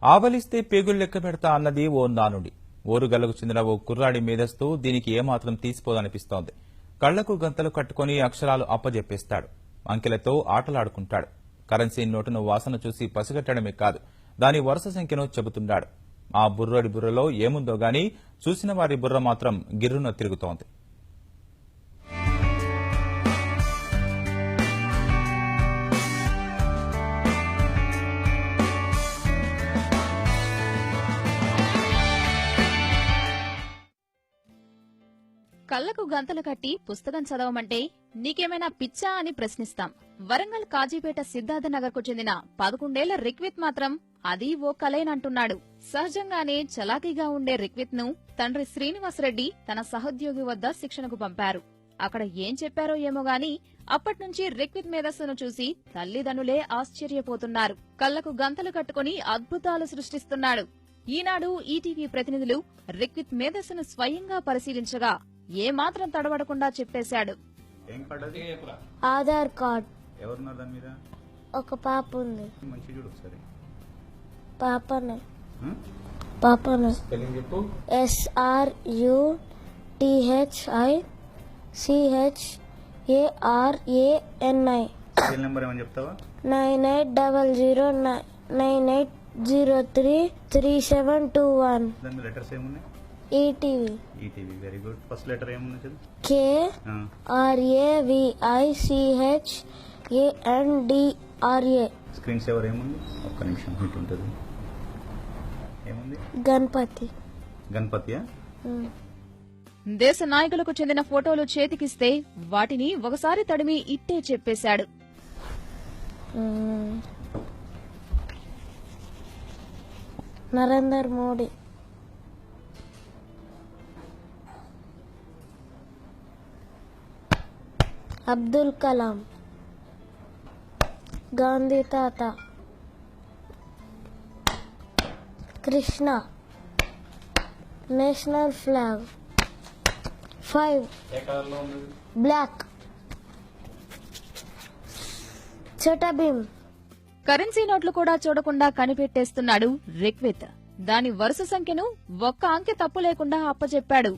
ఆవలిస్తే పేగులు లెక్క పెడతా అన్నది ఓ నానుడి. ఓరుగల్లకు చెందిన ఓ కుర్రాడి మేధస్సు దీనికి ఏమాత్రం తీసిపోదనిపిస్తోంది. కళ్లకు గంతలు కట్టుకుని అక్షరాలు అప్పజెప్పేస్తాడు. అంకెలతో ఆటలాడుకుంటాడు. కరెన్సీ నోటును వాసన చూసి పసిగట్టడమే కాదు, దాని వరుస సంఖ్యను చెబుతున్నాడు. ఆ బుర్రోడి బుర్రలో ఏముందో గాని చూసిన వారి బుర్ర మాత్రం గిర్రున తిరుగుతోంది. కళ్లకు గంతలు కట్టి పుస్తకం చదవమంటే నీకేమైనా పిచ్చా అని ప్రశ్నిస్తాం. వరంగల్ కాజీపేట సిద్ధార్థనగర్ కు చెందిన 11 ఏళ్ల రిక్విత్ మాత్రం అది ఓ కలేనంటున్నాడు. సహజంగానే చలాకీగా ఉండే రిక్విత్ ను తండ్రి శ్రీనివాసరెడ్డి తన సహోద్యోగి వద్ద శిక్షణకు పంపారు. అక్కడ ఏం చెప్పారో ఏమో గాని అప్పట్నుంచి రిక్విత్ మేధస్సును చూసి తల్లిదండ్రులే ఆశ్చర్యపోతున్నారు. కళ్లకు గంతలు కట్టుకుని అద్భుతాలు సృష్టిస్తున్నాడు. ఈనాడు ఈటీవీ ప్రతినిధులు రిక్విత్ మేధస్సును స్వయంగా పరిశీలించగా ఏమాత్రం తడబడకుండా చెప్పేశాడు. ఆధార్ కార్డ్. ఎవరున్నారు దాని మీద? ఒక పాప ఉంది. మంచి చూడు ఒకసారి. పాపనే. స్పెల్లింగ్ చెప్పు. SRUTHICHARANI. సీరియల్ నెంబర్ ఏమని చెప్తావా? 980098033721. దాని మీద లెటర్స్ ఏమున్నాయి? ETV. Very good. First letter ఏమున్నది? KRAVICHANDRA. స్క్రీన్ సేవర్ ఏముంది? ఒక్క నిమిషం హిట్ ఉంటుంది. ఏముంది? గణపతియా? దేశ నాయకులకు చెందిన ఫోటోలు చేతికిస్తే వాటిని ఒకసారి తడిమి ఇట్టే చెప్పేశాడు. నరేంద్ర మోడీ, అబ్దుల్ కలాం, గాంధీ తాత, కృష్ణ, నేషనల్ ఫ్లాగ్, 5 బ్లాక్, ఛోటా భీమ్. కరెన్సీ నోట్లు కూడా చూడకుండా కనిపెట్టేస్తున్నాడు రిక్విత్. దాని వరుస సంఖ్యను ఒక్క అంకె తప్పు లేకుండా అప్పచెప్పాడు.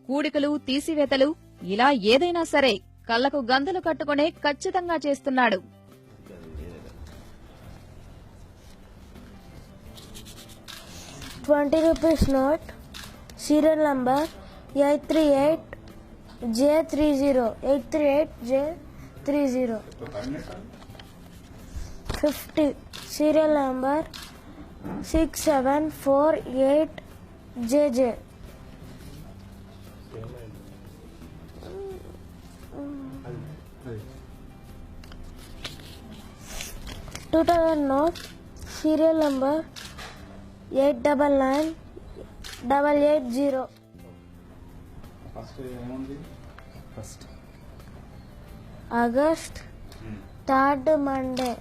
కూడికలు, తీసివేతలు ఇలా ఏదైనా సరే కళ్లకు గంతలు కట్టుకునే ఖచ్చితంగా చేస్తున్నాడు. ₹20 note, serial number 838J30, 838J30. 50, serial number 6748JJ. 2000 note, serial number 899880. August 3rd Monday.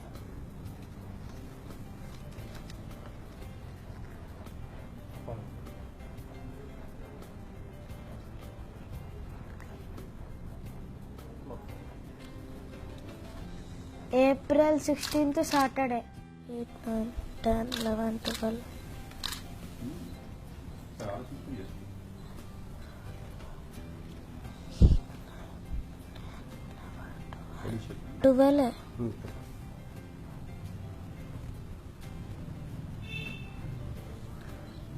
April 16th Saturday. 8, 9, 10, 11, 12. Twelve.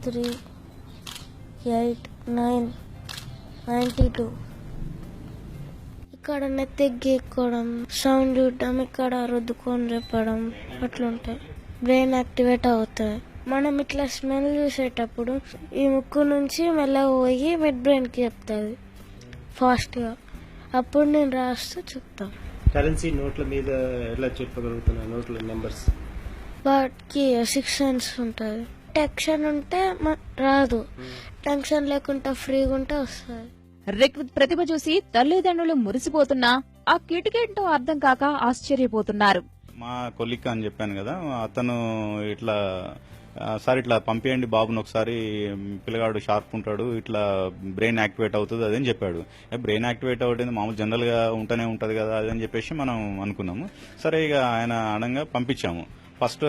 3, 8, 9, 92. ఇక్కడ నెత్తెగ్గెక్కడం, సౌండ్ చూడటం, ఇక్కడ రుద్దుకొని చెప్పడం అట్లుంటాయి. బ్రెయిన్ యాక్టివేట్ అవుతుంది. మనం ఇట్లా స్మెల్ చూసేటప్పుడు ఈ ముక్కు నుంచి మెల్లగా పోయి మిడ్ బ్రెయిన్ కి చెప్తుంది ఫాస్ట్ గా. అప్పుడు నేను రాస్తూ చెప్తాను. కరెన్సీ నోట్ల మీద ఎలా చెప్పగలుగుతున్నా? నోట్ల నెంబర్స్ వాటికి 6 సెన్స్ ఉంటుంది. టెన్షన్ ఉంటే రాదు, టెన్షన్ లేకుండా ఫ్రీగా ఉంటే వస్తుంది. రిక్విత్ ప్రతిభ చూసి తల్లిదండ్రులు మురిసిపోతున్నా ఆ కిటికేంటో అర్థం కాక ఆశ్చర్యపోతున్నారు. మా కొలిక్క అని చెప్పాను కదా, అతను ఇట్లా సార్ ఇట్లా పంపేయండి బాబుని ఒకసారి, పిల్లగాడు షార్ప్ ఉంటాడు, ఇట్లా బ్రెయిన్ యాక్టివేట్ అవుతుంది అదని చెప్పాడు. బ్రెయిన్ యాక్టివేట్ అవుతుంది మామూలు జనరల్ గా ఉంటూనే ఉంటది కదా అదని చెప్పేసి మనం అనుకున్నాము. సరే ఇక ఆయన అనగా పంపించాము. ఫస్ట్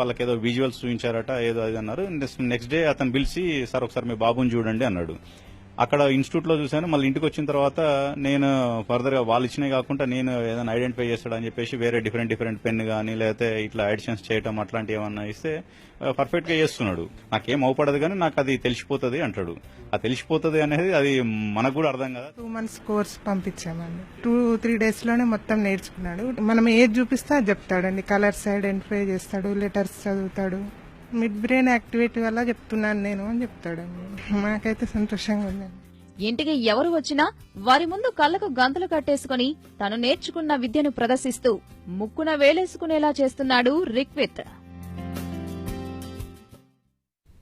వాళ్ళకి ఏదో విజువల్స్ చూపించారట, ఏదో అది అన్నారు. నెక్స్ట్ డే అతను పిలిచి సార్ ఒకసారి మీ బాబుని చూడండి అన్నాడు. అక్కడ ఇన్స్టిట్యూట్ లో చూశాను. మళ్ళీ ఇంటికి వచ్చిన తర్వాత నేను ఫర్దర్ గా వాళ్ళు ఇచ్చినవి కాకుండా నేను ఏదైనా ఐడెంటిఫై చేస్తాడని చెప్పేసి వేరే డిఫరెంట్ పెన్ కానీ లేకపోతే ఇట్లా అడిషన్స్ చేయటం అట్లాంటివి ఏమన్నా ఇస్తే పర్ఫెక్ట్ గా చేస్తున్నాడు. నాకేం అవపడదు కానీ నాకు అది తెలిసిపోతుంది అంటాడు. ఆ తెలిసిపోతుంది అనేది అది మనకు కూడా అర్థం కదా. 2 months కోర్స్ పంపించామండి. 2-3 days లోనే మొత్తం నేర్చుకున్నాడు. మనం ఏది చూపిస్తే అది చెప్తాడండి. కలర్స్ ఐడెంటిఫై చేస్తాడు, లెటర్స్ చదువుతాడు. మిడ్ బ్రెయిన్ యాక్టివిటీ వల్ల చెప్తున్నాను నేను అని చెప్తాడండి. మాకైతే సంతోషంగా ఉందండి. ఇంటికి ఎవరు వచ్చినా వారి ముందు కళ్లకు గంతలు కట్టేసుకుని తను నేర్చుకున్న విద్యను ప్రదర్శిస్తూ ముక్కున వేలేసుకునేలా చేస్తున్నాడు రిక్విత్.